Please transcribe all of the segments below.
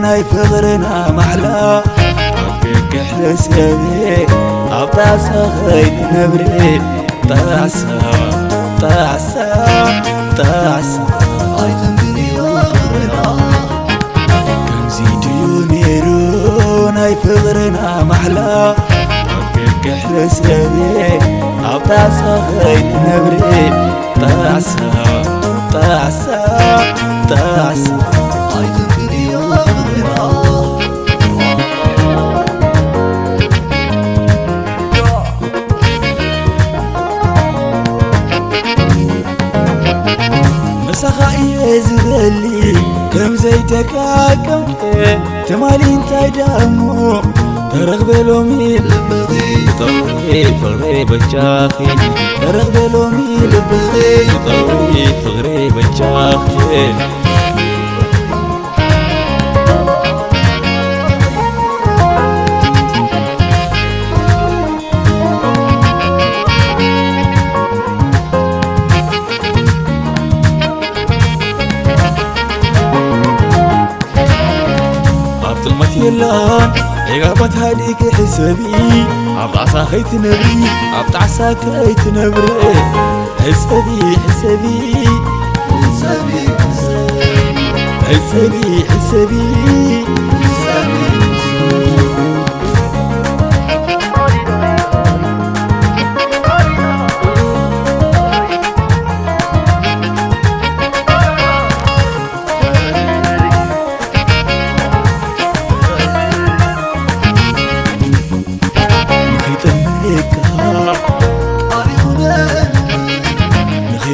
ناي فغرنا محلا عبك حسابي عبتعسى خيط نبري تعسى تعسى تعسى عايتم بني وفغرنا كنزي ديونيرو ناي فغرنا محلا عبك حسابي عبتعسى خيط نبري تعسى تعسى تعسى عايتم بني وفغرنا مسخاي زغلي كم زيتك كم تمالي انت دامو ترغب لومي لبغي طوي فغري بجاخي ترغب لومي لبغي طوي فغري بجاخي يلان عقابات هاديك حسابي عبطعسا خيت نبري عبطعسا كيت نبري حسابي حسابي حسابي حسابي حسابي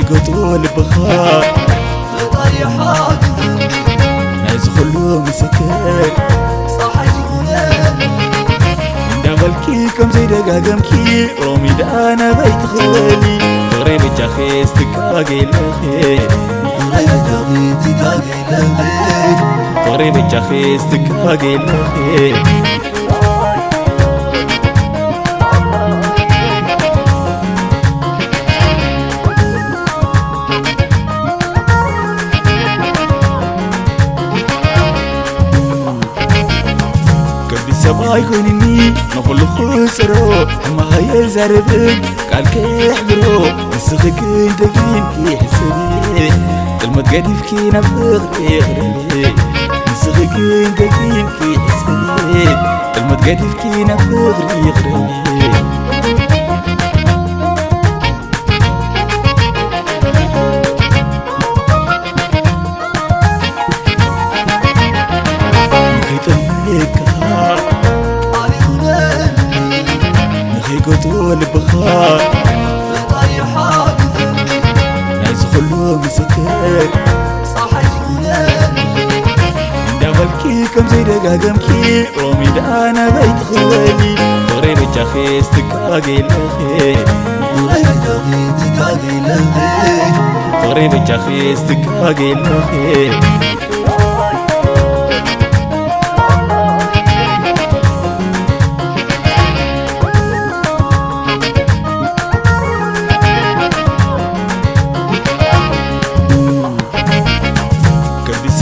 قطول بخار فطري حاجز ناس خلو مسكر صحي غلام دغلكي كم زي دقاقمكي رومي دانا بيت خالي فغري بجاخيس تكاقي لخير فغري بجاخيس تكاقي لخير فغري بجاخيس تكاقي لخير سباي كونني نقول خسرو ما هي زربك قال كيحبرو نسخك دقين كي حسبي المتقدف كي نفغري غربي نسخك دقين كي حسبي المتقدف كي نفغري غربي قطول بخار فطري حاجز ناس خلو مسكر صحي غلام دغلكي كم زي دقاقمكي رومي دانا بيت خوالي فغري بجاخيس تكاقي لخير فغري بجاخيس تكاقي لخير فغري بجاخيس تكاقي لخير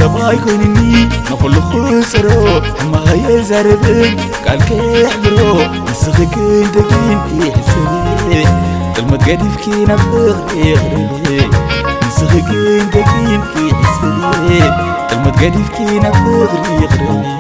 سباي كونني نقول خسرو ما هي زربك قال كيحبرو نسخك دقين كي حسبي المتقدف كي نفغري غربي نسخك دقين كي حسبي المتقدف كي نفغري غربي